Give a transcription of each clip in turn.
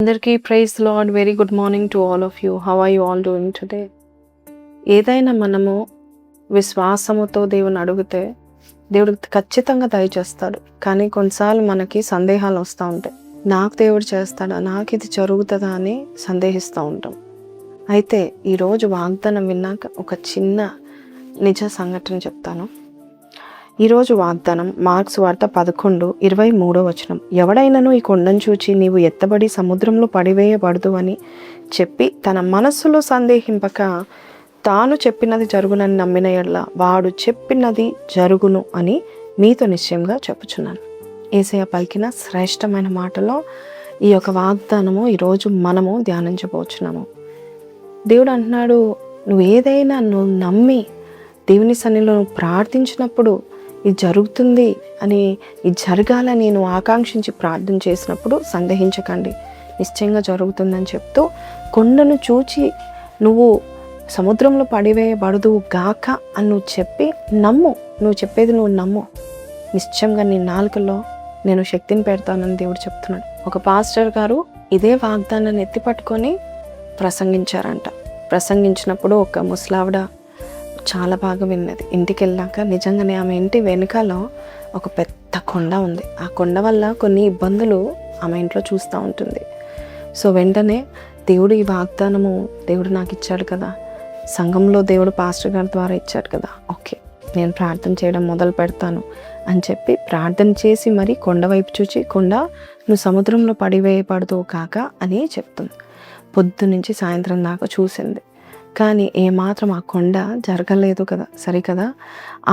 అందరికీ praise lord. Very good morning to all of you. How are you all doing today? ఏదైనా మనము విశ్వాసముతో దేవుని అడిగితే దేవుడు ఖచ్చితంగా దయచేస్తాడు. కానీ కొన్నిసార్లు మనకి సందేహాలు వస్తూ ఉంటాయి. నాకు దేవుడు చేస్తాడా, నాకు ఇది జరుగుతుందా అని సందేహిస్తూ ఉంటాం. అయితే ఈరోజు వాగ్దానం విన్నాక ఒక చిన్న నిజ సంఘటన చెప్తాను. ఈరోజు వాగ్దానం మార్క్స్ వార్త 11:23 ఎవడైనను ఈ కొండను చూచి నీవు ఎత్తబడి సముద్రంలో పడివేయబడదు అని చెప్పి తన మనస్సులో సందేహింపక తాను చెప్పినది జరుగునని నమ్మిన ఎడల వాడు చెప్పినది జరుగును అని మీతో నిశ్చయంగా చెప్పుచున్నాను. యేసయ్య పలికిన శ్రేష్టమైన మాటలో ఈ యొక్క వాగ్దానము ఈరోజు మనము ధ్యానించబోచున్నాము. దేవుడు అంటున్నాడు, నువ్వు ఏదైనా నువ్వు నమ్మి దేవుని సన్నిధిలో ప్రార్థించినప్పుడు ఇది జరుగుతుంది అని, ఇది జరగాలని నువ్వు ఆకాంక్షించి ప్రార్థన చేసినప్పుడు సందేహించకండి, నిశ్చయంగా జరుగుతుందని చెప్తూ కొండను చూచి నువ్వు సముద్రంలో పడివేయబడదు గాక అని నువ్వు చెప్పి నమ్ము. నువ్వు చెప్పేది నువ్వు నమ్ము, నిశ్చయంగా నీ నాలుకలో నేను శక్తిని పెడతానని దేవుడు చెప్తున్నాడు. ఒక పాస్టర్ గారు ఇదే వాగ్దానాన్ని ఎత్తిపట్టుకొని ప్రసంగించారంట. ప్రసంగించినప్పుడు ఒక ముసలావిడ చాలా బాగా విన్నది. ఇంటికి వెళ్ళాక నిజంగానే ఆమె ఇంటి వెనుకలో ఒక పెద్ద కొండ ఉంది. ఆ కొండ వల్ల కొన్ని ఇబ్బందులు ఆమె ఇంట్లో చూస్తూ ఉంటుంది. సో వెంటనే దేవుడు ఈ వాగ్దానము దేవుడు నాకు ఇచ్చాడు కదా, సంఘంలో దేవుడు పాస్టర్ గారి ద్వారా ఇచ్చాడు కదా, ఓకే నేను ప్రార్థన చేయడం మొదలు పెడతాను అని చెప్పి ప్రార్థన చేసి మరి కొండ వైపు చూచి, కొండ నువ్వు సముద్రంలో పడివేయబడదు కాక అని చెప్తుంది. పొద్దు నుంచి సాయంత్రం దాకా చూసింది, కానీ ఏమాత్రం ఆ కొండ జరగలేదు కదా, సరికదా.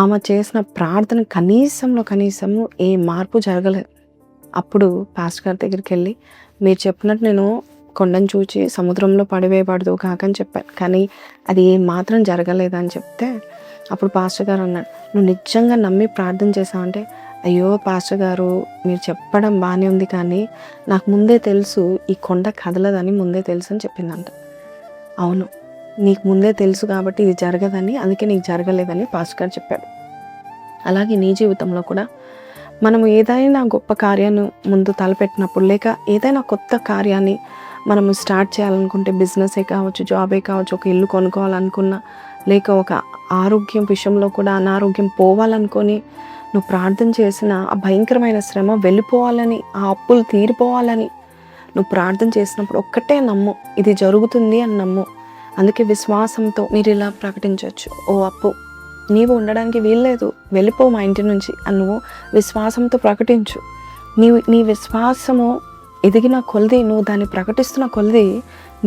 ఆమె చేసిన ప్రార్థన కనీసము ఏ మార్పు జరగలేదు. అప్పుడు పాస్టర్ గారి దగ్గరికి వెళ్ళి, మీరు చెప్పినట్టు నేను కొండను చూచి సముద్రంలో పడివేయబడదు కాకని చెప్పాను, కానీ అది ఏ మాత్రం జరగలేదని చెప్తే అప్పుడు పాస్టర్ గారు అన్నాడు, నువ్వు నిజంగా నమ్మి ప్రార్థన చేసావంటే, అయ్యో పాస్టర్ గారు మీరు చెప్పడం బాగానే ఉంది, కానీ నాకు ముందే తెలుసు ఈ కొండ కదలదని ముందే తెలుసు అని చెప్పిందంట. అవును, నీకు ముందే తెలుసు కాబట్టి ఇది జరగదని, అందుకే నీకు జరగలేదని పాస్టర్ గారు చెప్పాడు. అలాగే నీ జీవితంలో కూడా మనము ఏదైనా గొప్ప కార్యాన్ని ముందు తలపెట్టినప్పుడు, లేక ఏదైనా కొత్త కార్యాన్ని మనము స్టార్ట్ చేయాలనుకుంటే, బిజినెసే కావచ్చు, జాబే కావచ్చు, ఒక ఇల్లు కొనుక్కోవాలనుకున్నా, లేక ఒక ఆరోగ్యం విషయంలో కూడా అనారోగ్యం పోవాలనుకొని నువ్వు ప్రార్థన చేసిన ఆ భయంకరమైన శ్రమ వెళ్ళిపోవాలని, ఆ అప్పులు తీరిపోవాలని నువ్వు ప్రార్థన చేసినప్పుడు ఒక్కటే నమ్ము, ఇది జరుగుతుంది అని నమ్ము. అందుకే విశ్వాసంతో మీరు ఇలా ప్రకటించవచ్చు, ఓ అప్పు నీవు ఉండడానికి వీల్లేదు, వెళ్ళిపో మా ఇంటి నుంచి అని నువ్వు విశ్వాసంతో ప్రకటించు. నీ విశ్వాసము ఎదిగిన కొలది, నువ్వు దాన్ని ప్రకటిస్తున్న కొలది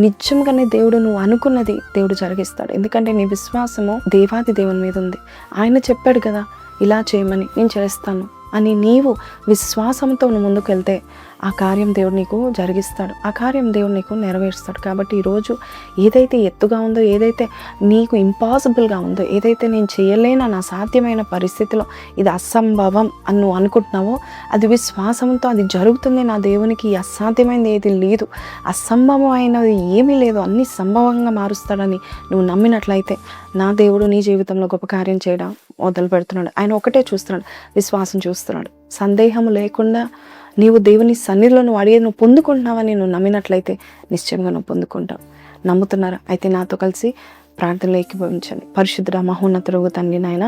నిజంగానే దేవుడు నువ్వు అనుకున్నది దేవుడు జరిగిస్తాడు. ఎందుకంటే నీ విశ్వాసము దేవాది దేవుని మీద ఉంది. ఆయన చెప్పాడు కదా ఇలా చేయమని, నేను చేస్తాను అని నీవు విశ్వాసంతో నువ్వు ముందుకు వెళ్తే ఆ కార్యం దేవుడు నీకు జరిగిస్తాడు, ఆ కార్యం దేవుడు నీకు నెరవేరుస్తాడు. కాబట్టి ఈరోజు ఏదైతే ఎత్తుగా ఉందో, ఏదైతే నీకు ఇంపాసిబుల్గా ఉందో, ఏదైతే నేను చేయలేన నా సాధ్యమైన పరిస్థితిలో ఇది అసంభవం అని నువ్వు అనుకుంటున్నావో, అది విశ్వాసంతో అది జరుగుతుంది. నా దేవునికి అసాధ్యమైనది ఏది లేదు, అసంభవమైనది ఏమీ లేదు, అన్ని సంభవంగా మారుస్తాడని నువ్వు నమ్మినట్లయితే నా దేవుడు నీ జీవితంలో గొప్ప కార్యం చేయడం మొదలు పెడుతున్నాడు. ఆయన ఒకటే చూస్తున్నాడు, విశ్వాసం చూస్తున్నాడు. సందేహం లేకుండా నీవు దేవుని సన్నిధిలో నువ్వు అడిగేది నువ్వు పొందుకుంటున్నావని నువ్వు నమ్మినట్లయితే నిశ్చయంగా నువ్వు పొందుకుంటావు. నమ్ముతున్నారా? అయితే నాతో కలిసి ప్రార్థనలో ఏకీభవించండి. పరిశుద్ధుడా మహోన్నతుడు తండ్రి నాయన,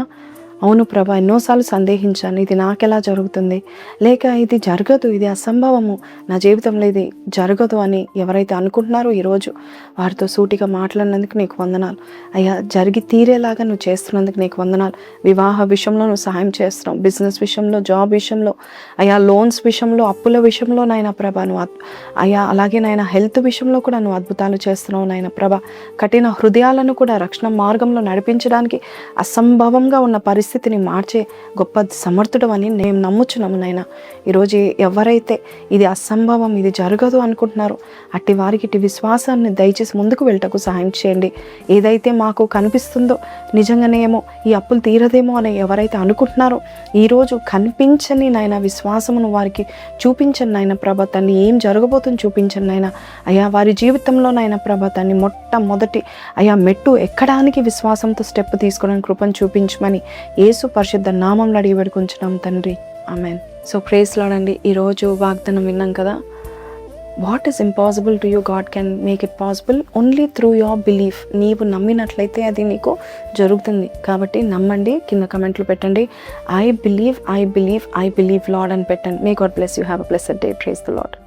అవును ప్రభా, ఎన్నోసార్లు సందేహించాను, ఇది నాకెలా జరుగుతుంది, లేక ఇది జరగదు, ఇది అసంభవము, నా జీవితంలో ఇది జరగదు అని ఎవరైతే అనుకుంటున్నారో ఈరోజు వారితో సూటిగా మాట్లాడినందుకు నీకు వందనాలు అయ్యా. జరిగి తీరేలాగా నువ్వు చేస్తున్నందుకు నీకు వందనాలు. వివాహ విషయంలో నువ్వు సహాయం చేస్తున్నావు, బిజినెస్ విషయంలో, జాబ్ విషయంలో అయ్యా, లోన్స్ విషయంలో, అప్పుల విషయంలో నాయన ప్రభా నువ్వు అయ్యా, అలాగే నాయన హెల్త్ విషయంలో కూడా నువ్వు అద్భుతాలు చేస్తున్నావు నాయన ప్రభా. కఠిన హృదయాలను కూడా రక్షణ మార్గంలో నడిపించడానికి అసంభవంగా ఉన్న పరిస్థితిని మార్చే గొప్ప సమర్థుడు అని నేను నమ్ముచున్నాము నాయన. ఈరోజు ఎవరైతే ఇది అసంభవం, ఇది జరగదు అనుకుంటున్నారో అట్టి వారికి ఇటు విశ్వాసాన్ని దయచేసి ముందుకు వెళ్ళటకు సహాయం చేయండి. ఏదైతే మాకు కనిపిస్తుందో నిజంగానేమో ఈ అప్పులు తీరదేమో అని ఎవరైతే అనుకుంటున్నారో ఈరోజు కనిపించని నాయన విశ్వాసమును వారికి చూపించండి నాయన ప్రభా. తన్ని ఏం జరగబోతుంది చూపించండి నాయన. అయ్యా, వారి జీవితంలో నాయన ప్రభా తన్ని మొట్టమొదటి అయ్యా మెట్టు ఎక్కడానికి విశ్వాసంతో స్టెప్ తీసుకోవడానికి కృపను చూపించమని యేసు పరిశుద్ధ నామంలో అడిగి వేడుకుంటున్నాం తండ్రి, ఆమెన్. సో ప్రేస్ లార్డ్ అండి. ఈరోజు వాగ్దానం విన్నాం కదా, what is impossible to you, God can make it possible only through your belief. నీవు నమ్మినట్లయితే అది నీకు జరుగుతుంది. కాబట్టి నమ్మండి. కింద కమెంట్లు పెట్టండి, ఐ బిలీవ్ లార్డ్ అని పెట్టండి. May God bless you. Have a blessed day. Praise the lord.